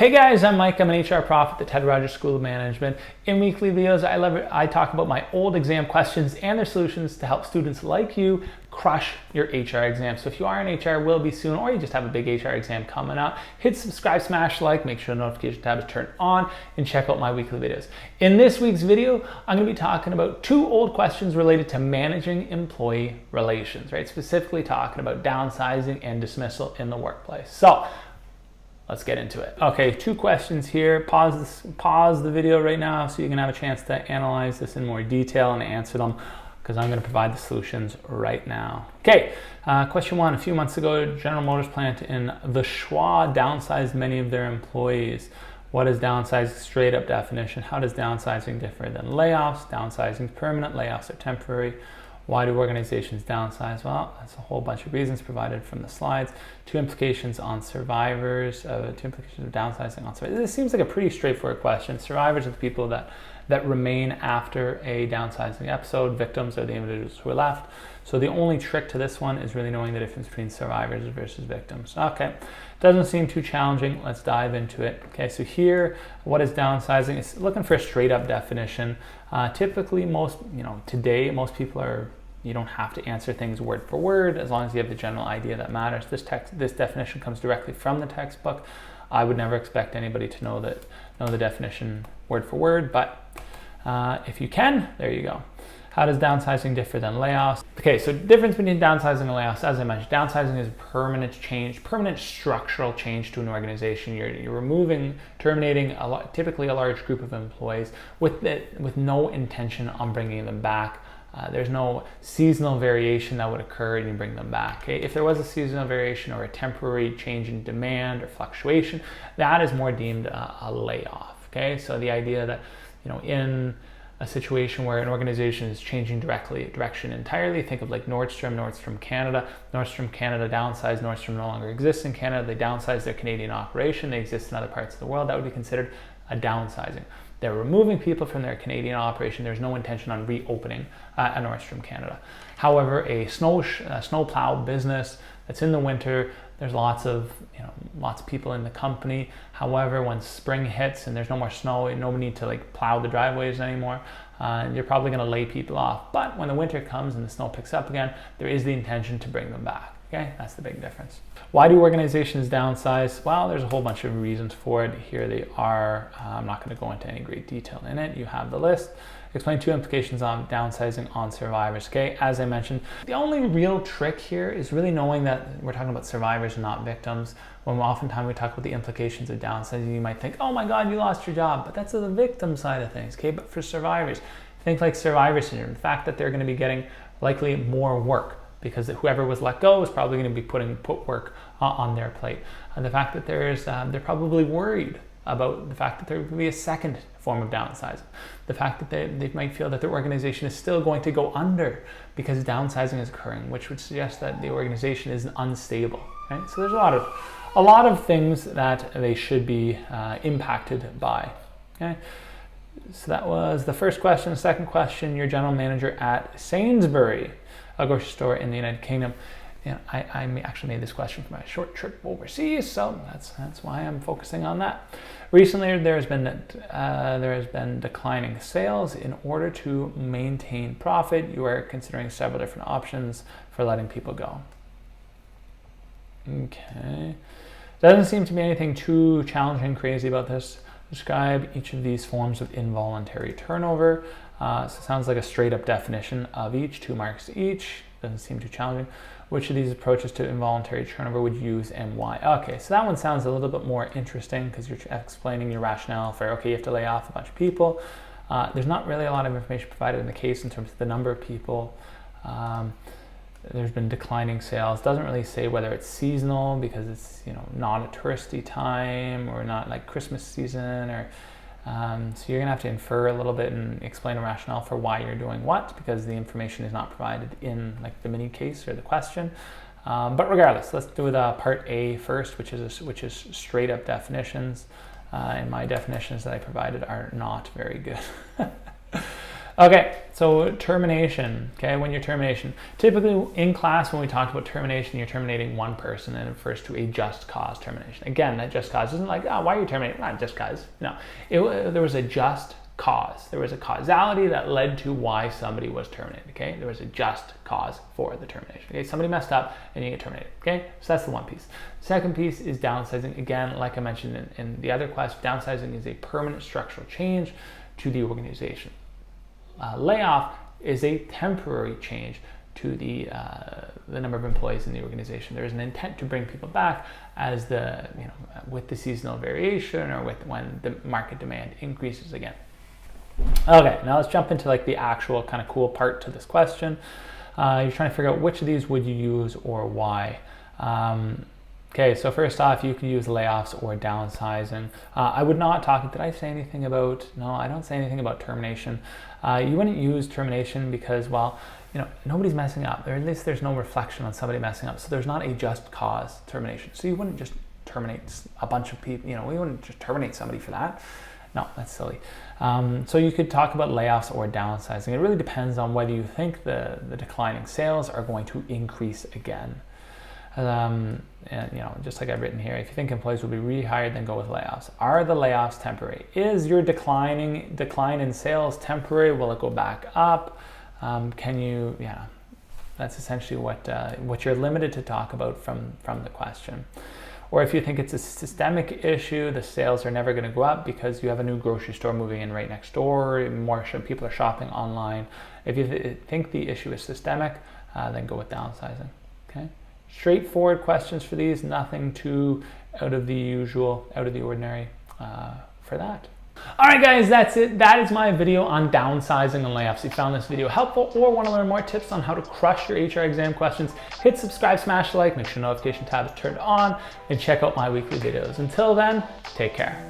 Hey guys, I'm Mike. I'm an HR prof at the Ted Rogers School of Management. In weekly videos, I talk about my old exam questions and their solutions to help students like you crush your HR exam. So if you are in HR, will be soon, or you just have a big HR exam coming up, hit subscribe, smash like, make sure the notification tab is turned on, and check out my weekly videos. In this week's video, I'm going to be talking about two old questions related to managing employee relations, right? Specifically talking about downsizing and dismissal in the workplace. So let's get into it. Okay, two questions here. Pause the video right now so you can have a chance to analyze this in more detail and answer them, because I'm going to provide the solutions right now. Okay, question one. A few months ago, General Motors plant in Vichois downsized many of their employees. What is downsizing? Straight up definition. How does downsizing differ than layoffs? Downsizing is permanent, layoffs are temporary. Why do organizations downsize? Well, that's a whole bunch of reasons provided from the slides. Two implications on survivors, two implications of downsizing on survivors. This seems like a pretty straightforward question. Survivors are the people that remain after a downsizing episode. Victims are the individuals who are left. So the only trick to this one is really knowing the difference between survivors versus victims. Okay, doesn't seem too challenging. Let's dive into it. Okay, so here, what is downsizing? It's looking for a straight up definition. Typically, today, most people you don't have to answer things word for word as long as you have the general idea that matters. This definition comes directly from the textbook. I would never expect anybody to know the definition word for word, but if you can, there you go. How does downsizing differ than layoffs? Okay, so difference between downsizing and layoffs, as I mentioned, downsizing is permanent change, permanent structural change to an organization. You're terminating typically a large group of employees with no intention on bringing them back. There's no seasonal variation that would occur and you bring them back. Okay? If there was a seasonal variation or a temporary change in demand or fluctuation, that is more deemed a layoff. Okay, so the idea that in a situation where an organization is changing direction entirely. Think of like Nordstrom Canada. Nordstrom Canada downsized. Nordstrom no longer exists in Canada. They downsized their Canadian operation. They exist in other parts of the world. That would be considered a downsizing. They're removing people from their Canadian operation. There's no intention on reopening a Nordstrom Canada. However, a snowplow business that's in the winter, there's lots of people in the company. However, when spring hits and there's no more snow, no need to plow the driveways anymore, you're probably going to lay people off. But when the winter comes and the snow picks up again, there is the intention to bring them back. Okay, that's the big difference. Why do organizations downsize? Well, there's a whole bunch of reasons for it. Here they are. I'm not going to go into any great detail in it. You have the list. Explain two implications on downsizing on survivors. Okay, as I mentioned, the only real trick here is really knowing that we're talking about survivors and not victims. When oftentimes we talk about the implications of downsizing, you might think, oh my God, you lost your job. But that's the victim side of things. Okay, but for survivors, think like survivor syndrome. The fact that they're going to be getting likely more work, because whoever was let go is probably going to be put work on their plate. And the fact that they're probably worried about the fact that there could be a second form of downsizing. The fact that they might feel that their organization is still going to go under because downsizing is occurring, which would suggest that the organization is unstable. Right? So there's a lot of things that they should be impacted by. Okay? So that was the first question. Second question, your general manager at Sainsbury, a grocery store in the United Kingdom. I actually made this question for my short trip overseas, so that's why I'm focusing on that. Recently, there has been declining sales. In order to maintain profit, you are considering several different options for letting people go. Okay, doesn't seem to be anything too challenging, crazy about this. Describe each of these forms of involuntary turnover. So it sounds like a straight up definition of each, 2 marks each. Doesn't seem too challenging. Which of these approaches to involuntary turnover would you use and why? Okay, so that one sounds a little bit more interesting because you're explaining your rationale for, okay, you have to lay off a bunch of people. There's not really a lot of information provided in the case in terms of the number of people. There's been declining sales. Doesn't really say whether it's seasonal because it's not a touristy time or not like Christmas season or so you're gonna have to infer a little bit and explain a rationale for why you're doing what, because the information is not provided in the mini case or the question. But regardless, let's do the part A first, which is straight up definitions. And my definitions that I provided are not very good. Okay, so termination, okay, when you're termination. Typically in class when we talk about termination, you're terminating one person and it refers to a just cause termination. Again, that just cause isn't like, oh, why are you terminating? Not just cause. No, there was a just cause. There was a causality that led to why somebody was terminated, okay? There was a just cause for the termination, okay? Somebody messed up and you get terminated, okay? So that's the one piece. Second piece is downsizing. Again, like I mentioned in the other class, downsizing is a permanent structural change to the organization. Layoff is a temporary change to the number of employees in the organization. There is an intent to bring people back as with the seasonal variation or with when the market demand increases again. Okay, now let's jump into like the actual kind of cool part to this question. You're trying to figure out which of these would you use or why. Okay, so first off, you can use layoffs or downsizing. I would not talk, did I say anything about, no, I don't say anything about termination. You wouldn't use termination because, well, nobody's messing up, or at least there's no reflection on somebody messing up. So there's not a just cause termination. So you wouldn't just terminate a bunch of people, we wouldn't just terminate somebody for that. No, that's silly. So you could talk about layoffs or downsizing. It really depends on whether you think the declining sales are going to increase again. And just like I've written here, if you think employees will be rehired, then go with layoffs. Are the layoffs temporary? Is your decline in sales temporary? Will it go back up? That's essentially what you're limited to talk about from the question. Or if you think it's a systemic issue, the sales are never going to go up because you have a new grocery store moving in right next door, more people are shopping online. If you think the issue is systemic, then go with downsizing, okay? Straightforward questions for these, nothing too out of the usual, out of the ordinary for that. All right, guys, that's it. That is my video on downsizing and layoffs. If you found this video helpful or want to learn more tips on how to crush your HR exam questions, hit subscribe, smash the like, make sure the notification tab is turned on, and check out my weekly videos. Until then, take care.